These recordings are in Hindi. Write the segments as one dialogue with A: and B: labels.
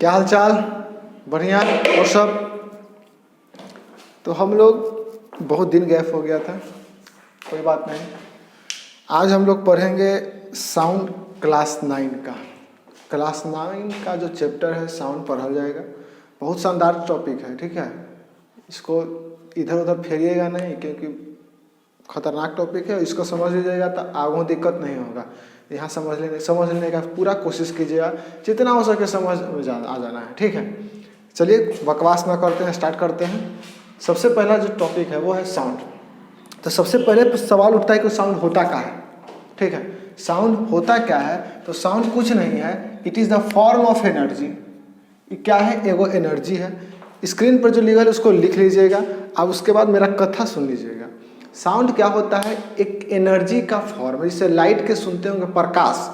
A: क्या हाल चाल? बढ़िया और सब। तो हम लोग बहुत दिन गैप हो गया था, कोई बात नहीं। आज हम लोग पढ़ेंगे साउंड क्लास 9 का। क्लास 9 का जो चैप्टर है साउंड पढ़ा जाएगा। बहुत शानदार टॉपिक है, ठीक है। इसको इधर उधर फेरिएगा नहीं, क्योंकि खतरनाक टॉपिक है। इसको समझ लीजिएगा तो आगे दिक्कत नहीं होगा। यहाँ समझ लेने का पूरा कोशिश कीजिएगा, जितना हो सके समझ आ जाना है, ठीक है। चलिए बकवास ना करते हैं, स्टार्ट करते हैं। सबसे पहला जो टॉपिक है वो है साउंड। तो सबसे पहले सवाल उठता है कि साउंड होता क्या है, ठीक है। साउंड होता क्या है? तो साउंड कुछ नहीं है, it is the form of energy. क्या है? एगो एनर्जी है। स्क्रीन पर जो लिखा है उसको लिख लीजिएगा। अब उसके बाद मेरा कथा सुन लीजिएगा। साउंड क्या होता है? एक एनर्जी का फॉर्म, जिसे लाइट के सुनते होंगे, प्रकाश।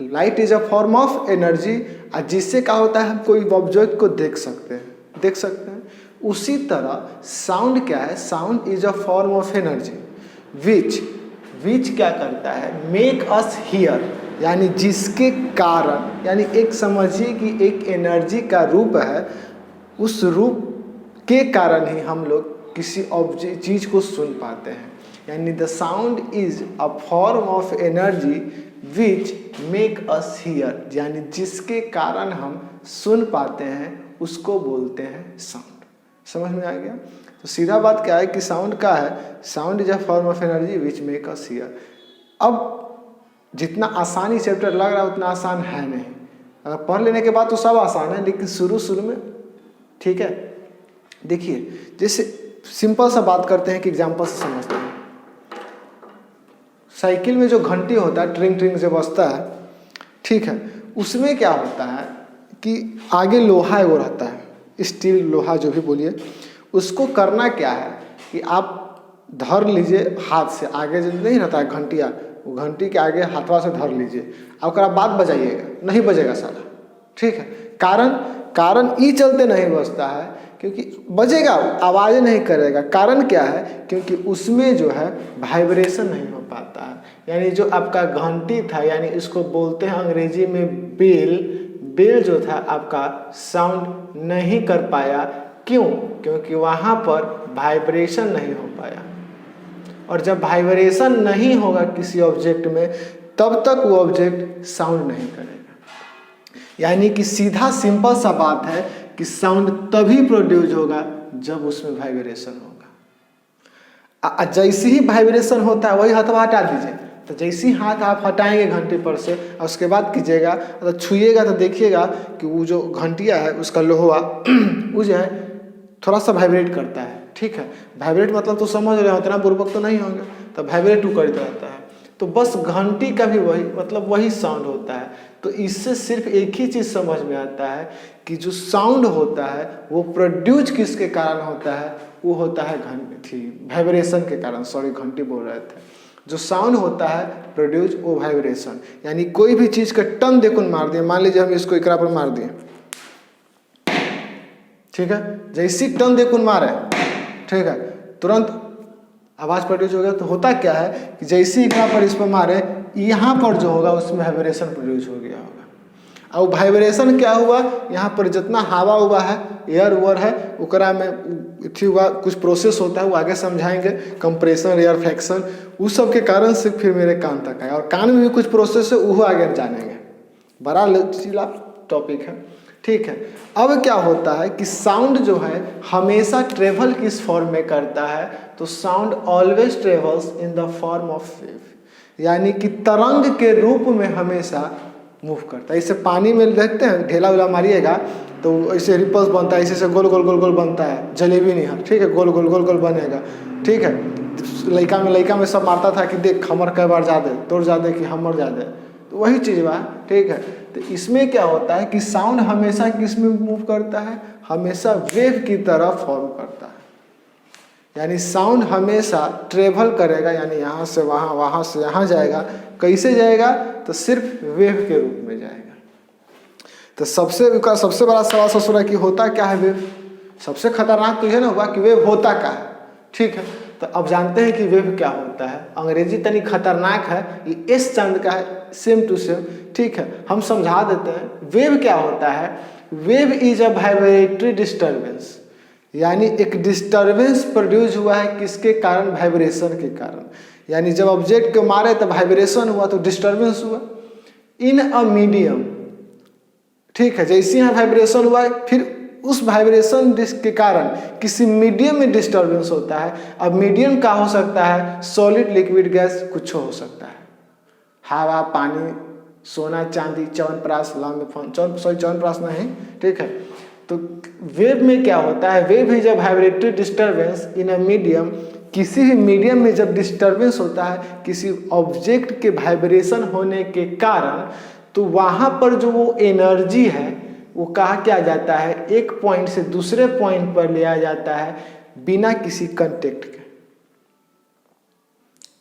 A: Light is a form of energy, जिससे क्या होता है हम कोई ऑब्जेक्ट को देख सकते हैं। उसी तरह साउंड क्या है? Sound is a form of energy which क्या करता है? मेक अस हियर, यानी जिसके कारण, यानी एक समझिए कि एक एनर्जी का रूप है। उस रूप के कारण ही हम लोग किसी ऑब्जेक्ट चीज को सुन पाते हैं। यानी the sound is a form of energy which make us here, यानी जिसके कारण हम सुन पाते हैं उसको बोलते हैं साउंड। समझ में आ गया? तो सीधा बात क्या है कि साउंड का है, sound is a form of energy which make us here. अब जितना आसानी चैप्टर लग रहा है उतना आसान है नहीं। अगर पढ़ लेने के बाद तो सब आसान है, लेकिन शुरू में, ठीक है। देखिए, जैसे सिंपल सा बात करते हैं कि एग्जाम्पल से समझते हैं। साइकिल में जो घंटी होता है, ट्रिंग ट्रिंग से बजता है, ठीक है। उसमें क्या होता है कि आगे लोहा वो रहता है, स्टील लोहा जो भी बोलिए। उसको करना क्या है कि आप धर लीजिए हाथ से, आगे जो नहीं रहता है घंटिया, वो घंटी के आगे हाथवा से धर लीजिए। अब उसके बाद बजाइएगा, नहीं बजेगा साला, ठीक है। कारण ई चलते नहीं बजता है, क्योंकि बजेगा, आवाज़ नहीं करेगा। कारण क्या है? क्योंकि उसमें जो है वाइब्रेशन नहीं हो पाता है। यानी जो आपका घंटी था, यानी इसको बोलते हैं अंग्रेजी में बेल जो था आपका साउंड नहीं कर पाया। क्यों? क्योंकि वहाँ पर वाइब्रेशन नहीं हो पाया। और जब वाइब्रेशन नहीं होगा किसी ऑब्जेक्ट में, तब तक वो ऑब्जेक्ट साउंड नहीं करेगा। यानी कि सीधा सिंपल सा बात है कि साउंड तभी प्रोड्यूस होगा जब उसमें वाइब्रेशन होगा। जैसे ही वाइब्रेशन होता है वही हाथवा हटा दीजिए। तो जैसे ही हाथ आप हटाएंगे घंटी पर से और उसके बाद कीजिएगा, तो छुइएगा तो देखिएगा कि वो जो घंटिया है उसका लोहा वो जो है थोड़ा सा वाइब्रेट करता है, ठीक है। वाइब्रेट मतलब तो समझ रहे हो, इतना बुर्बक तो नहीं होंगे। तो वाइब्रेट वो करता रहता है। तो बस घंटी का भी वही साउंड होता है। तो इससे सिर्फ एक ही चीज़ समझ में आता है कि जो साउंड होता है वो प्रोड्यूस किसके कारण होता है? वो होता है वाइब्रेशन के कारण। सॉरी, घंटी बोल रहे थे। जो साउंड होता है प्रोड्यूस वो वाइब्रेशन। यानी कोई भी चीज़ का टन देखुन मार दिए, मान लीजिए हम इसको एकरा पर मार दिए, ठीक है। जैसी टन देखुन मारे, ठीक है, तुरंत आवाज़ प्रोड्यूस हो गया। तो होता क्या है कि जैसे ही पर इस पर मारे, यहाँ पर जो होगा उसमें वाइब्रेशन प्रोड्यूस हो गया होगा। अब वाइब्रेशन क्या हुआ? यहाँ पर जितना हवा हुआ है, एयर ओवर है, उकरा में इथी हुआ कुछ प्रोसेस होता है, वो आगे समझाएंगे। कंप्रेशन, रेयरफेक्शन, उस सब के कारण से फिर मेरे कान तक आया। और कान में भी कुछ प्रोसेस है, वो आगे जानेंगे। बड़ा लचीला टॉपिक है, ठीक है। अब क्या होता है कि साउंड जो है हमेशा ट्रेवल किस फॉर्म में करता है? तो sound always travels in the form of wave, यानी कि तरंग के रूप में हमेशा मूव करता है। इसे पानी में देखते हैं, ढेला उला मारिएगा तो ऐसे रिपल्स बनता है, इसी से गोल गोल गोल गोल बनता है, जलेबी नहीं है, ठीक है। गोल गोल गोल गोल बनेगा, ठीक है। लइका में सब मारता था कि देख हमर कई बार जा दे, तोड़ जा दे कि हमर जा दे। तो वही चीज़ बा, ठीक है। तो इसमें क्या होता है कि साउंड हमेशा किस में मूव करता है? हमेशा वेव की तरह फॉर्म करता है। यानी साउंड हमेशा ट्रेवल करेगा, यानी यहाँ से वहाँ, वहाँ से यहाँ जाएगा। कैसे जाएगा? तो सिर्फ वेव के रूप में जाएगा। तो सबसे बड़ा सवाल ससुर है कि होता क्या है वेव? सबसे खतरनाक तो यह ना हुआ कि वेव होता क्या है, ठीक है। तो अब जानते हैं कि वेव क्या होता है। अंग्रेजी तनी खतरनाक है, ये एस चंद का है, सेम टू सेम, ठीक है। हम समझा देते हैं। वेव क्या होता है wave is a vibratory disturbance, यानी एक डिस्टर्बेंस प्रोड्यूस हुआ है किसके कारण? वाइब्रेशन के कारण। यानी जब ऑब्जेक्ट को मारे तो वाइब्रेशन हुआ तो डिस्टर्बेंस हुआ इन अ मीडियम। ठीक है, जैसे यहाँ वाइब्रेशन हुआ है, फिर उस वाइब्रेशन के कारण किसी मीडियम में डिस्टर्बेंस होता है। अब मीडियम का हो सकता है सॉलिड, लिक्विड, गैस, कुछ हो सकता है, हवा, पानी, सोना, चांदी, च्यवनप्राश, च्यवनप्राश नहीं, ठीक है। तो वेव में क्या होता है? वेव है जब vibratory disturbance in a medium, किसी भी मीडियम में जब डिस्टर्बेंस होता है किसी ऑब्जेक्ट के वाइब्रेशन होने के कारण, तो वहाँ पर जो वो एनर्जी है वो कहा क्या जाता है? एक पॉइंट से दूसरे पॉइंट पर लिया जाता है बिना किसी कांटेक्ट के।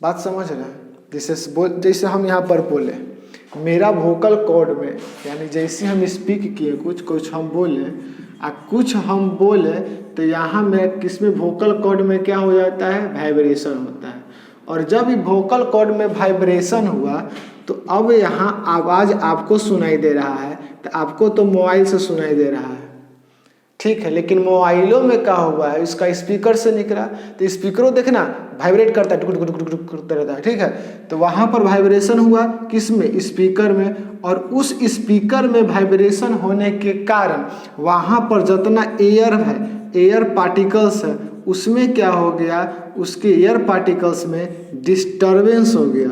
A: बात समझ रहे हैं? जैसे हम यहाँ पर बोले, मेरा वोकल कॉर्ड में, यानी जैसे हम स्पीक किए कुछ हम बोले कुछ हम बोले, तो यहाँ में किसमें वोकल कॉर्ड में क्या हो जाता है? वाइब्रेशन होता है। और जब ये वोकल कॉर्ड में वाइब्रेशन हुआ तो अब यहाँ आवाज़ आपको सुनाई दे रहा है, तो आपको तो मोबाइल से सुनाई दे रहा है, ठीक है, लेकिन मोबाइलों में क्या हुआ है? इसका स्पीकर से निकला, तो स्पीकरों देखना वाइब्रेट करता है, टुक टुक टुक टुक करता रहता है, ठीक है। तो वहाँ पर वाइब्रेशन हुआ किस में? स्पीकर में। और उस स्पीकर में वाइब्रेशन होने के कारण वहाँ पर जितना एयर है, एयर पार्टिकल्स है, उसमें क्या हो गया? उसके एयर पार्टिकल्स में डिस्टर्बेंस हो गया।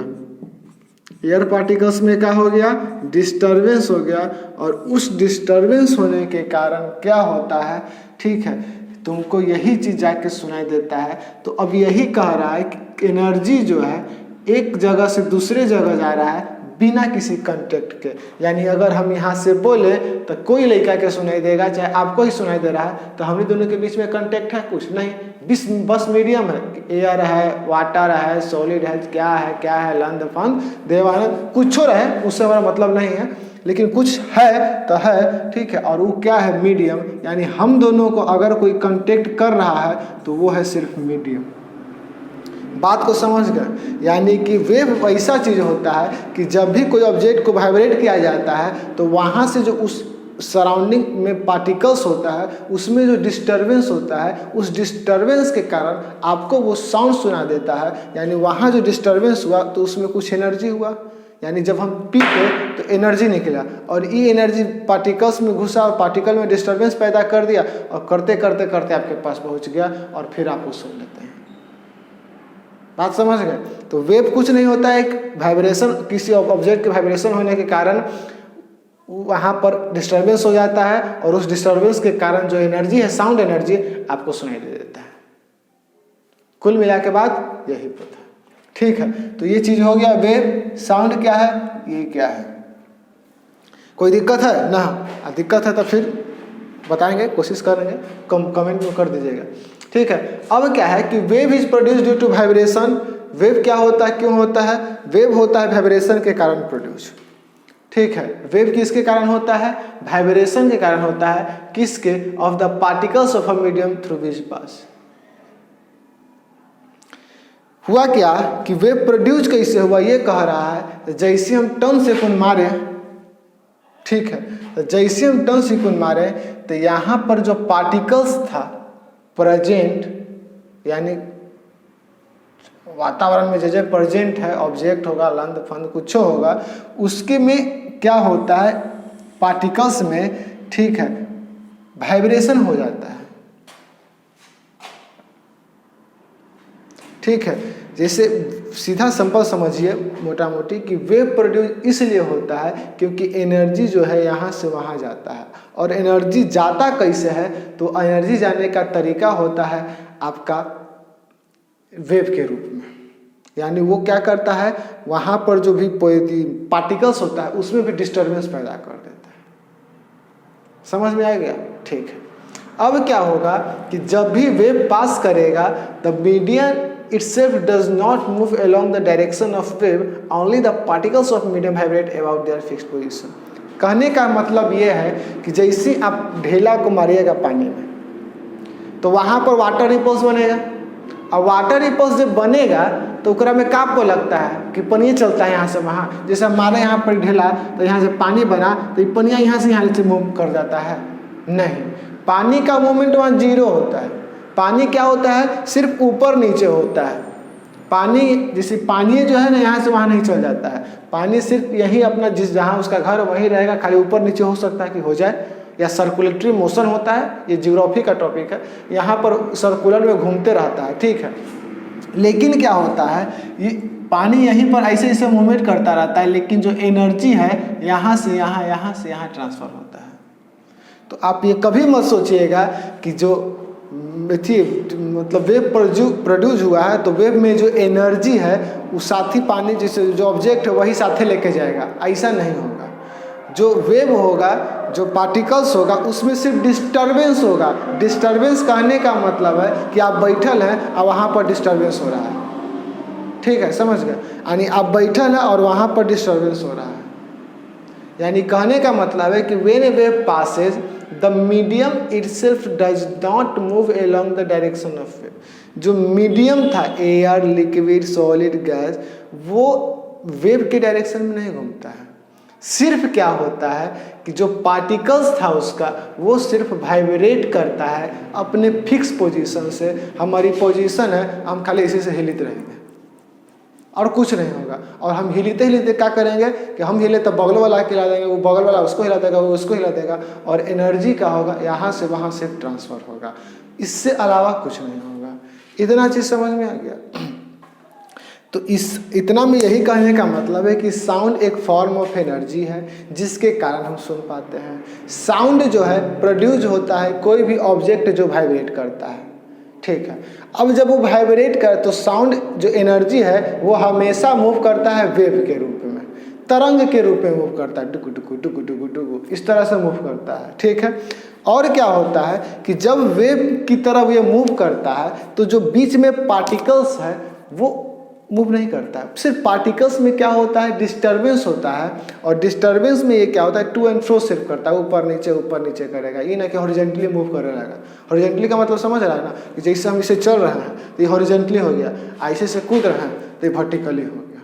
A: एयर पार्टिकल्स में क्या हो गया? डिस्टर्बेंस हो गया। और उस डिस्टर्बेंस होने के कारण क्या होता है? ठीक है, तुमको यही चीज़ जाके सुनाई देता है। तो अब यही कह रहा है कि एनर्जी जो है एक जगह से दूसरे जगह जा रहा है बिना किसी कांटेक्ट के। यानी अगर हम यहाँ से बोले तो कोई लड़का के सुनाई देगा, चाहे आपको ही सुनाई दे रहा है, तो हम दोनों के बीच में कांटेक्ट है? कुछ नहीं, बस मीडियम है, एयर है, वाटर है, सॉलिड है, क्या है, लंद फंद देवानंद, कुछ हो रहे, उससे हमारा मतलब नहीं है, लेकिन कुछ है तो है, ठीक है। और वो क्या है? मीडियम। यानी हम दोनों को अगर कोई कांटेक्ट कर रहा है तो वो है सिर्फ मीडियम। बात को समझ गए? यानी कि वेव ऐसा चीज़ होता है कि जब भी कोई ऑब्जेक्ट को वाइब्रेट किया जाता है तो वहाँ से जो उस सराउंडिंग में पार्टिकल्स होता है उसमें जो डिस्टर्बेंस होता है, उस डिस्टर्बेंस के कारण आपको वो साउंड सुना देता है। यानी वहाँ जो डिस्टर्बेंस हुआ तो उसमें कुछ एनर्जी हुआ, यानी जब हम पीते तो एनर्जी निकला और ये एनर्जी पार्टिकल्स में घुसा और पार्टिकल में डिस्टर्बेंस पैदा कर दिया और करते करते करते आपके पास पहुँच गया और फिर आप वो सुन लेते हैं। बात समझ गए? तो वेव कुछ नहीं होता है, एक वाइब्रेशन, किसी ऑब्जेक्ट के वाइब्रेशन होने के कारण वहाँ पर डिस्टर्बेंस हो जाता है और उस डिस्टर्बेंस के कारण जो एनर्जी है, साउंड एनर्जी, आपको सुनाई दे देता है। कुल मिला के बाद यही पता है, ठीक है। तो ये चीज़ हो गया वेव। साउंड क्या है? ये क्या है? कोई दिक्कत है ना? दिक्कत है तो फिर बताएंगे, कोशिश करेंगे, कमेंट में कर दीजिएगा, ठीक है। अब क्या है कि wave is produce due to vibration. Wave क्या होता है, क्यों होता है? वेव होता है वाइब्रेशन के कारण प्रोड्यूस, ठीक है। वेव किसके कारण होता है? वाइब्रेशन के कारण होता है। किसके? Of the particles of a medium through which pass. हुआ क्या कि वेव प्रोड्यूस कैसे हुआ ये कह रहा है। जैसे हम टर्न सेकंड मारे, ठीक है, तो जैसे हम टर्न सेकंड मारे तो यहाँ पर जो पार्टिकल्स था प्रेजेंट, यानी वातावरण में जो प्रेजेंट है, ऑब्जेक्ट होगा, लंद फंद कुछ होगा, उसके में क्या होता है? पार्टिकल्स में, ठीक है, वाइब्रेशन हो जाता है, ठीक है। जैसे सीधा सिंपल समझिए मोटा मोटी कि वेव प्रोड्यूस इसलिए होता है क्योंकि एनर्जी जो है यहाँ से वहाँ जाता है। और एनर्जी जाता कैसे है? तो एनर्जी जाने का तरीका होता है आपका वेव के रूप में। यानी वो क्या करता है, वहाँ पर जो भी पार्टिकल्स होता है उसमें भी डिस्टर्बेंस पैदा कर देता है। समझ में आ गया? ठीक है। अब क्या होगा कि जब भी वेव पास करेगा the medium itself does not move along the direction of wave, only the particles of medium vibrate about their fixed position। कहने का मतलब ये है कि जैसे आप ढेला को मारिएगा पानी में तो वहाँ पर वाटर रिपल्स बनेगा, और वाटर रिपल्स जब बनेगा तो ओकरा में का आपको लगता है कि पनिया चलता है यहाँ से वहाँ, जैसे हमारे यहाँ पर ढेला तो यहाँ से पानी बना तो ये पनिया यहाँ से मूव कर जाता है? नहीं, पानी का मूवमेंट वहाँ जीरो होता है। पानी क्या होता है, सिर्फ ऊपर नीचे होता है। पानी जैसे पानी जो है ना यहाँ से वहाँ नहीं चल जाता है, पानी सिर्फ यही अपना जिस जहाँ उसका घर वहीं रहेगा, खाली ऊपर नीचे हो सकता है कि हो जाए, या सर्कुलेटरी मोशन होता है। ये ज्योग्राफी का टॉपिक है, यहाँ पर सर्कुलर में घूमते रहता है, ठीक है। लेकिन क्या होता है, ये पानी यहीं पर ऐसे ऐसे मूवमेंट करता रहता है, लेकिन जो एनर्जी है यहाँ से यहाँ, यहाँ से यहाँ ट्रांसफर होता है। तो आप ये कभी मत सोचिएगा कि जो मतलब वेव प्रोड्यूस हुआ है तो वेव में जो एनर्जी है वो साथी पानी जैसे जो ऑब्जेक्ट है वही साथे लेके जाएगा, ऐसा नहीं होगा। जो वेव होगा, जो पार्टिकल्स होगा, उसमें सिर्फ डिस्टरबेंस होगा। डिस्टरबेंस कहने का मतलब है कि आप बैठल हैं और वहाँ पर डिस्टरबेंस हो रहा है, ठीक है, समझ गए। यानी आप बैठल हैं और वहाँ पर डिस्टरबेंस हो रहा है, यानी कहने का मतलब है कि when A wave Passage the medium itself does not move along the direction of wave. जो मीडियम था, एयर, लिक्विड, सॉलिड, गैस, वो वेव के डायरेक्शन में नहीं घूमता है। सिर्फ क्या होता है कि जो पार्टिकल्स था उसका, वो सिर्फ वाइब्रेट करता है अपने फिक्स पोजीशन से। हमारी पोजीशन है, हम खाली इसी से हिलित रहेंगे और कुछ नहीं होगा। और हम हिलते हिलते क्या करेंगे कि हम हिले तो बगल वाला हिला देंगे, वो बगल वाला उसको हिला देगा, वो उसको हिला देगा, और एनर्जी का होगा यहाँ से वहाँ से ट्रांसफर होगा। इससे अलावा कुछ नहीं होगा। इतना चीज़ समझ में आ गया? तो इतना में यही कहने का मतलब है कि साउंड एक फॉर्म ऑफ एनर्जी है जिसके कारण हम सुन पाते हैं। साउंड जो है प्रोड्यूस होता है कोई भी ऑब्जेक्ट जो वाइब्रेट करता है, ठीक है। अब जब वो वाइब्रेट करे तो साउंड जो एनर्जी है वो हमेशा मूव करता है वेव के रूप में, तरंग के रूप में मूव करता है, टुकु टुकु टुकु टुकु टुकु, इस तरह से मूव करता है, ठीक है। और क्या होता है कि जब वेव की तरफ ये मूव करता है तो जो बीच में पार्टिकल्स है वो मूव नहीं करता है। सिर्फ पार्टिकल्स में क्या होता है, डिस्टर्बेंस होता है, और डिस्टर्बेंस में ये क्या होता है, टू एंड फ्रो सिर्फ करता है, ऊपर नीचे करेगा। ये ना कि हॉरिजेंटली मूव कर रहेगा। हॉरिजेंटली का मतलब समझ रहा है ना, कि जैसे हम इसे चल रहे हैं तो ये हॉरिजेंटली हो गया, ऐसे से कूद रहे हैं तो ये वर्टिकली हो गया।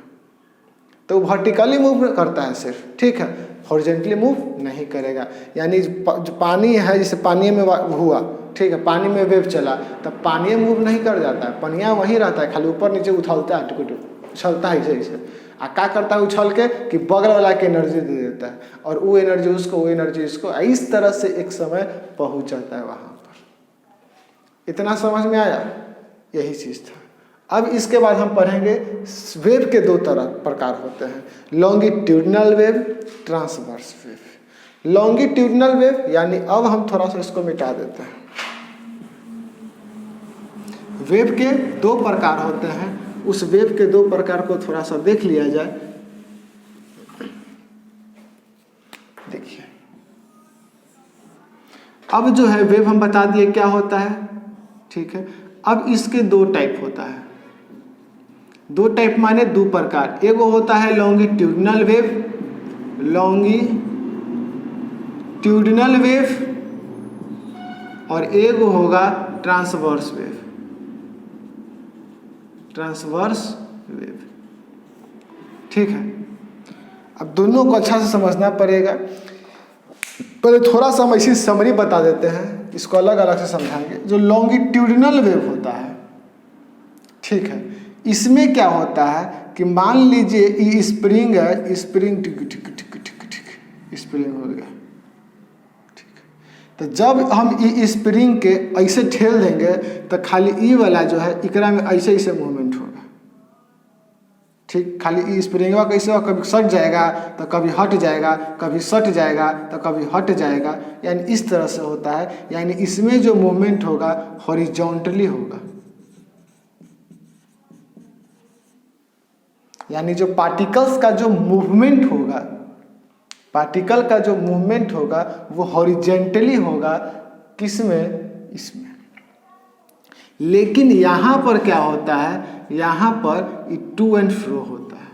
A: तो वर्टिकली मूव करता है सिर्फ, ठीक है, हॉरिजेंटली मूव नहीं करेगा। यानी जो पानी है, जैसे पानी में हुआ, ठीक है, पानी में वेव चला तब पानी मूव नहीं कर जाता है, पनिया वहीं रहता है, खाली ऊपर नीचे उछलता है, टुकु टुकु उछलता है ऐसे। आ क्या करता है उछल के कि बगल वाला के एनर्जी दे देता है, और वो एनर्जी उसको, वो एनर्जी इसको, इस तरह से एक समय पहुंच जाता है वहाँ पर। इतना समझ में आया? यही चीज़ था। अब इसके बाद हम पढ़ेंगे वेव के दो तरह प्रकार होते हैं, longitudinal wave, transverse wave. Longitudinal wave यानी, अब हम थोड़ा सा इसको मिटा देते हैं। वेव के दो प्रकार होते हैं, उस वेव के दो प्रकार को थोड़ा सा देख लिया जाए। देखिए, अब जो है वेव हम बता दिए क्या होता है, ठीक है। अब इसके दो टाइप होता है, दो टाइप माने दो प्रकार। एगो होता है लॉन्गिट्यूडनल वेव, लॉन्गिट्यूडनल वेव, और एगो होगा ट्रांसवर्स वेव, ट्रांसवर्स वेव, ठीक है। अब दोनों को अच्छा से समझना पड़ेगा। पहले थोड़ा सा हम ऐसी समरी बता देते हैं, इसको अलग अलग से समझाएंगे। जो लॉन्गिट्यूडनल वेव होता है, ठीक है, इसमें क्या होता है कि मान लीजिए ये स्प्रिंग है, स्प्रिंग टिक टिक टिक टिक टिक स्प्रिंग हो गया, ठीक है। तो जब हम ये स्प्रिंग के ऐसे ठेल देंगे तो खाली ई वाला जो है इकरा में ऐसे ऐसे मूवमेंट होगा, ठीक। खाली ई स्प्रिंगवा कैसे होगा, कभी सट जाएगा तो कभी हट जाएगा, कभी सट जाएगा तो कभी हट जाएगा, यानी इस तरह से होता है। यानी इसमें जो मूवमेंट होगा हॉरिजॉन्टली होगा, यानी जो पार्टिकल्स का जो मूवमेंट होगा, पार्टिकल का जो मूवमेंट होगा वो हॉरिजेंटली होगा, किसमें, इसमें। लेकिन यहाँ पर क्या होता है, यहाँ पर टू एंड फ्रो होता है,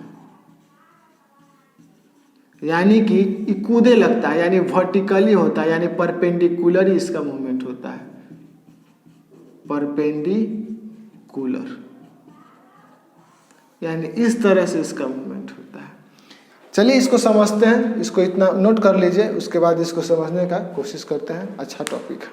A: यानी कि कूदे लगता है, यानी वर्टिकली होता है, यानी परपेंडिकुलर इसका मूवमेंट होता है, परपेंडिकुलर। यानी इस तरह से इसका मूवमेंट होता है। चलिए इसको समझते हैं, इसको इतना नोट कर लीजिए, उसके बाद इसको समझने का कोशिश करते हैं। अच्छा टॉपिक है।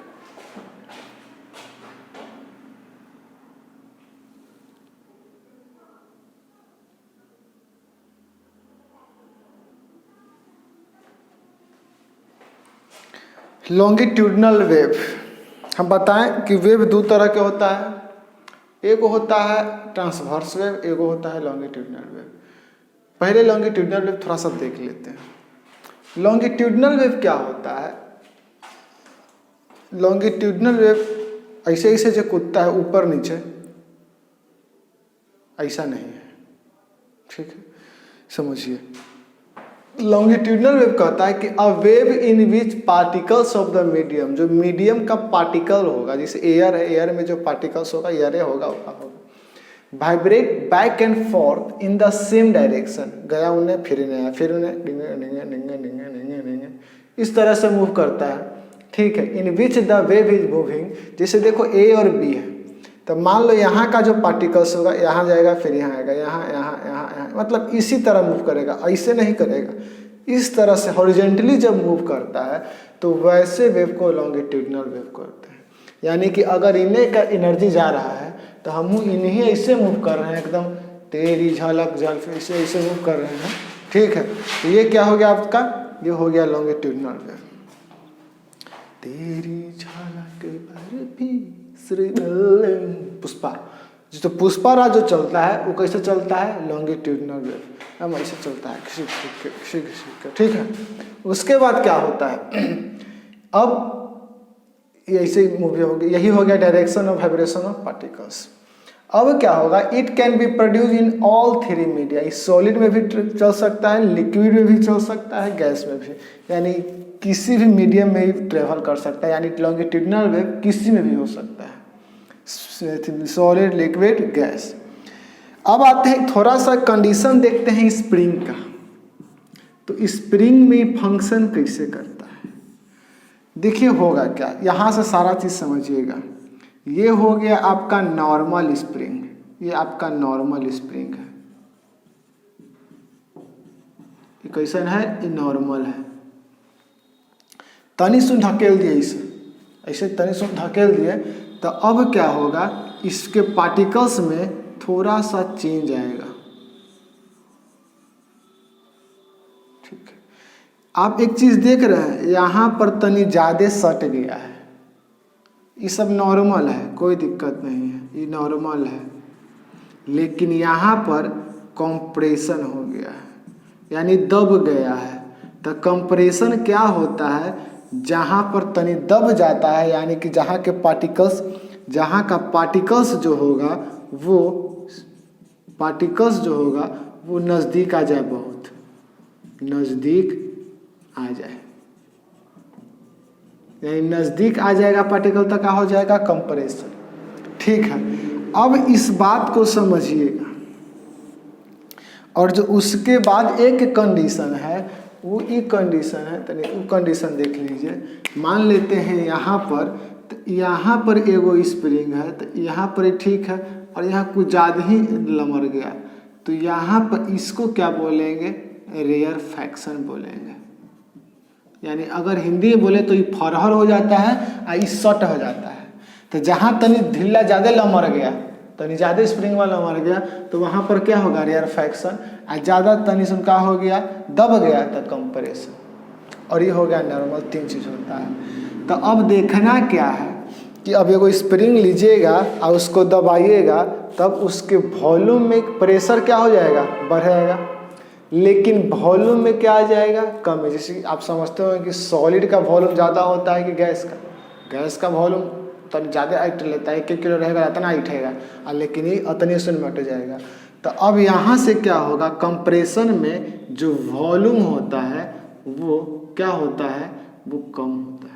A: लॉन्गिट्यूडनल वेव, हम बताएं कि वेव दो तरह के होता है, एक होता है ट्रांसवर्स वेव, एक होता है लॉन्गिट्यूडनल वेव। पहले लॉन्गिट्यूडनल वेव थोड़ा सा देख लेते हैं। लॉन्गिट्यूडनल वेव क्या होता है? लॉन्गिट्यूडनल वेव ऐसे ऐसे जो कूदता है ऊपर नीचे, ऐसा नहीं है, ठीक है, समझिए। लॉन्गिट्यूडनल वेव कहता है कि a wave in which particles of the medium, जो मीडियम का पार्टिकल होगा, जैसे एयर है, एयर में जो पार्टिकल्स होगा एयर होगा, vibrate back and fourth in the same direction, गया उन्हें फिर नहीं आया, फिर उन्हें डिंगे डिंगे डिंगे डिंगे डिंगे डिंगे इस तरह से मूव करता है, ठीक है। In which the wave is moving, जैसे देखो ए और बी है, तो मान लो यहाँ का जो पार्टिकल्स होगा यहाँ जाएगा, फिर यहाँ आएगा, यहाँ यहाँ यहाँ यहाँ, मतलब इसी तरह मूव करेगा, ऐसे नहीं करेगा, इस तरह से हॉरिजॉन्टली जब मूव करता है तो वैसे वेव को लॉन्गिट्यूडनल वेव कहते हैं। यानी कि अगर इन्हें का एनर्जी जा रहा है तो हम इन्हें ऐसे मूव कर रहे हैं, एकदम तेरी झलक जल, फिर ऐसे ऐसे मूव कर रहे हैं, ठीक है। तो ये क्या हो गया आपका? ये हो गया लॉन्गिट्यूडनल वेव। तेरी झलक बर्फी पुष्पा, जो पुष्पा राज जो चलता है वो कैसे चलता है? लॉन्गिट्यूडनल वेव, हम ऐसे चलता है, खिसी खिसी, ठीक है। उसके बाद क्या होता है? अब ऐसे मूवी होगी, यही हो गया direction of vibration of particles. अब क्या होगा? It can be produce in all three media, इस सॉलिड में भी चल सकता है, लिक्विड में भी चल सकता है, गैस में भी, यानी किसी भी मीडियम में ही ट्रेवल कर सकता है, यानी लॉन्गिट्यूडनल वेव किसी में भी हो सकता है, सॉलिड, लिक्विड, गैस। अब आते हैं थोड़ा सा कंडीशन देखते हैं स्प्रिंग का। तो स्प्रिंग में फंक्शन कैसे करता है देखिए, होगा क्या, यहाँ से सारा चीज समझिएगा। ये हो गया आपका नॉर्मल स्प्रिंग, ये आपका नॉर्मल स्प्रिंग है, ये कैसन है? ये नॉर्मल है। तनी सुन ढकेल दिए इसे, ऐसे तनी सुन ढकेल दिए, तो अब क्या होगा? इसके पार्टिकल्स में थोड़ा सा चेंज आएगा, ठीक है। आप एक चीज देख रहे हैं, यहाँ पर तनी ज्यादा सट गया है, ये सब नॉर्मल है, कोई दिक्कत नहीं है, ये नॉर्मल है। लेकिन यहाँ पर कंप्रेशन हो गया है, यानी दब गया है। तो कंप्रेशन क्या होता है? जहाँ पर तनी दब जाता है, यानी कि जहाँ के पार्टिकल्स, जहाँ का पार्टिकल्स जो होगा वो नज़दीक आ जाए, बहुत नज़दीक आ जाए, यानी नज़दीक आ जाएगा पार्टिकल तक, क्या हो जाएगा? कंप्रेशन, ठीक है। अब इस बात को समझिएगा। और जो उसके बाद एक कंडीशन है, वो ये कंडीशन है, तो वो कंडीशन देख लीजिए। मान लेते हैं यहाँ पर, तो यहाँ पर एगो स्प्रिंग है, तो यहाँ पर ठीक है, और यहाँ कुछ ज़्यादा ही लमर गया, तो यहाँ पर इसको क्या बोलेंगे? रेयर फैक्शन बोलेंगे। यानी अगर हिंदी में बोले तो ये फरहर हो जाता है और ये शॉर्ट हो जाता है। तो जहाँ तनी ढीला ज़्यादा लमर गया, तनी ज़्यादा स्प्रिंग वाला मर गया, तो वहाँ पर क्या होगा? Rarefaction. और ज़्यादा तनी सुन का हो गया, दब गया, तो कंप्रेशन। और ये हो गया नॉर्मल, तीन चीज़ होता है। तो अब देखना क्या है कि अब एगो स्प्रिंग लीजिएगा और उसको दबाइएगा, तब उसके वॉल्यूम में प्रेशर क्या हो जाएगा? बढ़ेगा। लेकिन वॉल्यूम में क्या आ जाएगा? कम है। जैसे आप समझते हो कि सॉलिड का वॉल्यूम ज़्यादा होता है कि गैस का? गैस का वॉल्यूम तो ज़्यादा हाइट लेता है, 1 किलो रहेगा इतना हाइट रहेगा, और लेकिन ये उतने से मट जाएगा। तो अब यहाँ से क्या होगा? कंप्रेशन में जो वॉल्यूम होता है वो क्या होता है? वो कम होता है।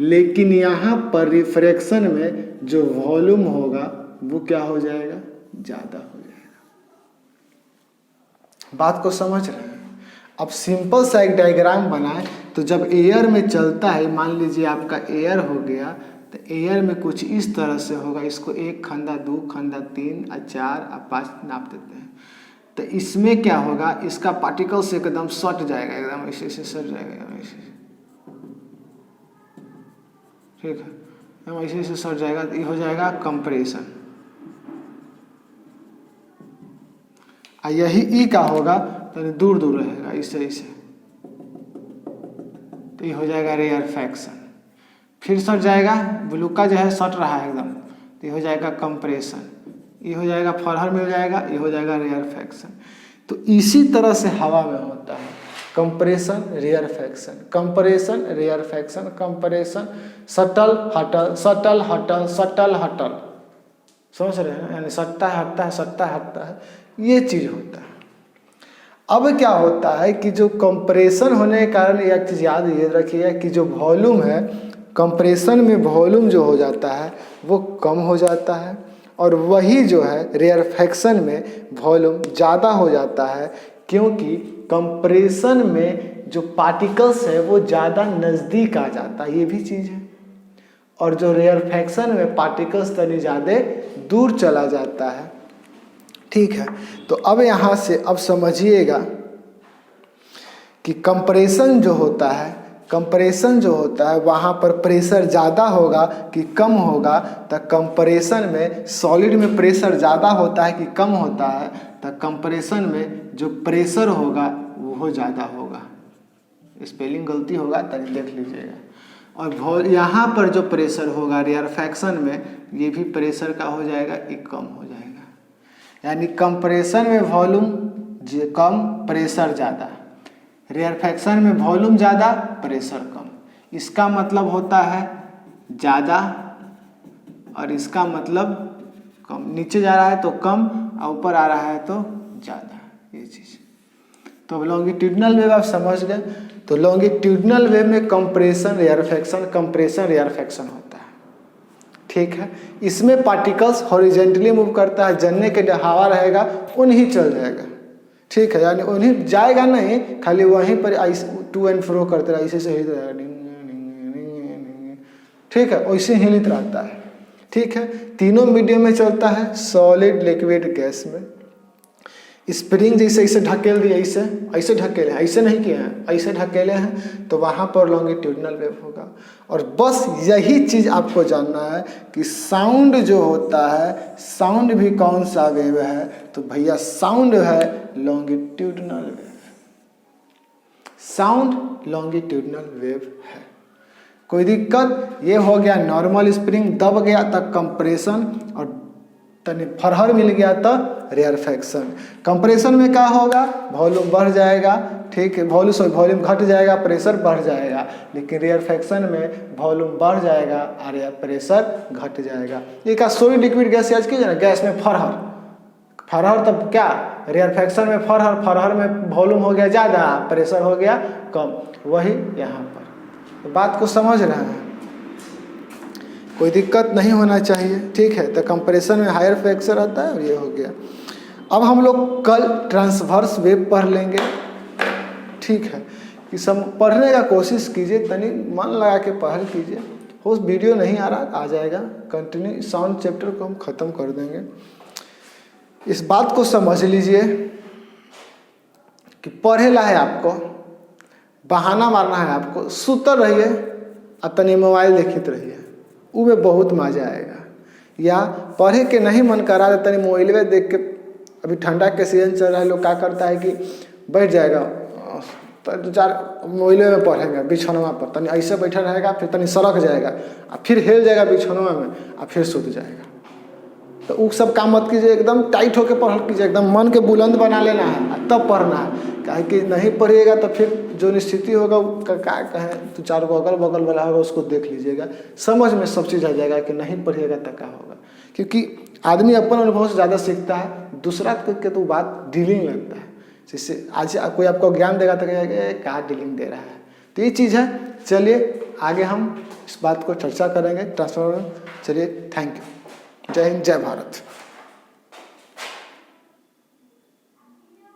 A: लेकिन यहाँ पर रिफ्रैक्शन में जो वॉल्यूम होगा वो क्या हो जाएगा? ज़्यादा हो जाएगा। बात को समझ रहे हैं? अब सिंपल सा एक डायग्राम बनाएं। तो जब एयर में चलता है, मान लीजिए आपका एयर हो गया, तो एयर में कुछ इस तरह से होगा, इसको 1 खंदा 2 खंदा 3 और 4 और 5 नाप देते हैं। तो इसमें क्या होगा, इसका पार्टिकल्स एकदम सट जाएगा, एकदम ऐसे ऐसे सट जाएगा, ऐसे, ठीक है, ऐसे ऐसे सट जाएगा। तो ये हो जाएगा कंप्रेशन। और यही ई का होगा तो दूर दूर रहेगा इससे इसे, तो ये हो जाएगा रेयरफैक्शन। फिर सट जाएगा, ब्लू का जो है सट रहा है एकदम, तो ये हो जाएगा कंप्रेशन। ये हो जाएगा फरहर में हो जाएगा, ये हो जाएगा रेयरफैक्शन। तो इसी तरह से हवा में होता है, compression rarefaction, compression rarefaction, compression subtle हटल, सटल हटल, सटल हटल, समझ रहे हैं, यानी सट्टा हटता है, सट्टा हटता है, ये चीज होता है। अब क्या होता है कि जो कंप्रेशन होने के कारण एक चीज याद ये रखिए कि जो वॉल्यूम है, कंप्रेशन में वॉल्यूम जो हो जाता है वो कम हो जाता है, और वही जो है रेयरफैक्शन में वॉल्यूम ज़्यादा हो जाता है, क्योंकि कंप्रेशन में जो पार्टिकल्स है वो ज़्यादा नज़दीक आ जाता है, ये भी चीज़ है। और जो रेयरफैक्शन में पार्टिकल्स तनी ज़्यादा दूर चला जाता है, ठीक है। तो अब यहाँ से अब समझिएगा कि कंप्रेशन जो होता है, कंप्रेशन जो होता है वहाँ पर प्रेशर ज़्यादा होगा कि कम होगा, तो कंप्रेशन में सॉलिड में प्रेशर ज़्यादा होता है कि कम होता है, तो कंप्रेशन में जो प्रेशर होगा वो ज़्यादा होगा। स्पेलिंग गलती होगा तो देख लीजिएगा। और यहाँ पर जो प्रेशर होगा रेयरफैक्शन में, ये भी प्रेशर का हो जाएगा, ये कम हो जाएगा। यानी कंप्रेशन में वॉल्यूम कम, प्रेशर ज़्यादा, रेयरफैक्शन में वॉल्यूम ज़्यादा, प्रेशर कम। इसका मतलब होता है ज़्यादा और इसका मतलब कम। नीचे जा रहा है तो कम और ऊपर आ रहा है तो ज़्यादा, ये चीज़। तो लॉन्गिट्यूडनल वेव आप समझ गए। तो लॉन्गिट्यूडनल वेव में कंप्रेशन रेयरफैक्शन, कंप्रेशन रेयरफैक्शन होता है, ठीक है। इसमें पार्टिकल्स हॉरिजेंटली मूव करता है, जलने के लिए हवा रहेगा उन्हीं चल जाएगा, ठीक है। यानी उन्हीं जाएगा नहीं, खाली वहीं पर टू एंड फ्रो करते रहा, इसे से हिलता रहेगा, ठीक है, वैसे हिलित रहता है, ठीक है। तीनों मीडियम में चलता है, सॉलिड, लिक्विड, गैस में। स्प्रिंग जैसे ऐसे ढकेल दिए, ऐसे ऐसे ढकेले हैं, ऐसे नहीं किए हैं, ऐसे ढकेले हैं, तो वहाँ पर लॉन्गिट्यूडनल वेव होगा। और बस यही चीज़ आपको जानना है कि साउंड जो होता है, साउंड भी कौन सा वेव है, तो भैया साउंड है longitudinal wave. Sound longitudinal wave है। कोई दिक्कत? ये हो गया नॉर्मल स्प्रिंग, दब गया तब कंप्रेशन, और तनी फरहर मिल गया तो रेयरफैक्शन। कंप्रेशन में क्या होगा, वॉल्यूम बढ़ जाएगा, ठीक है, वॉल्यूम घट जाएगा, प्रेशर बढ़ जाएगा। लेकिन रेयरफैक्शन में वॉल्यूम बढ़ जाएगा और प्रेशर घट जाएगा। ये क्या सॉलिड लिक्विड गैस याद कीजिए ना, गैस में फरहर, फरहर तब क्या, रेयरफैक्शन में फरहर, फरहर में वॉल्यूम हो गया ज़्यादा, प्रेशर हो गया कम, वही यहाँ पर। तो बात को समझ रहे हैं, कोई दिक्कत नहीं होना चाहिए, ठीक है। तो कंप्रेशन में हायर प्रेशर आता है और ये हो गया। अब हम लोग कल ट्रांसवर्स वेव पढ़ लेंगे, ठीक है। कि सब पढ़ने का कोशिश कीजिए, तनी मन लगा के पढ़ कीजिए। हो वीडियो नहीं आ रहा, आ जाएगा कंटिन्यू। साउंड चैप्टर को हम ख़त्म कर देंगे। इस बात को समझ लीजिए कि पढ़ेला है आपको, बहाना मारना है आपको, सुतर रहिए और तनी मोबाइल देखते रहिए, में बहुत मजा आएगा। या पढ़े के नहीं मन करा तो तनी मोबाइल में देख के, अभी ठंडा के सीजन चल रहा है, लोग क्या करता है कि बैठ जाएगा तो 4 मोबाइल में पढ़ेगा बिछौनवा पर, तनी ऐसे बैठा रहेगा, फिर तनी सरक जाएगा और फिर हिल जाएगा बिछौनवा में और फिर सूत जाएगा। तो वो सब काम मत कीजिए, एकदम टाइट होकर पढ़ कीजिए, एकदम मन के बुलंद बना लेना है तब पढ़ना है। काहे कि नहीं पढ़िएगा तो फिर जो स्थिति होगा क्या कहें, तो 4 अगल बगल वाला होगा उसको देख लीजिएगा, समझ में सब चीज़ आ जाएगा कि नहीं पढ़िएगा तो क्या होगा। क्योंकि आदमी अपन अनुभव से ज़्यादा सीखता है, दूसरा के तो बात डीलिंग लगता है। जैसे आज कोई आपको ज्ञान देगा तो क्या डीलिंग दे रहा है, तो ये चीज़ है। चलिए आगे हम इस बात को चर्चा करेंगे ट्रांसफॉर्मर। चलिए, थैंक यू, जय हिंद, जय भारत।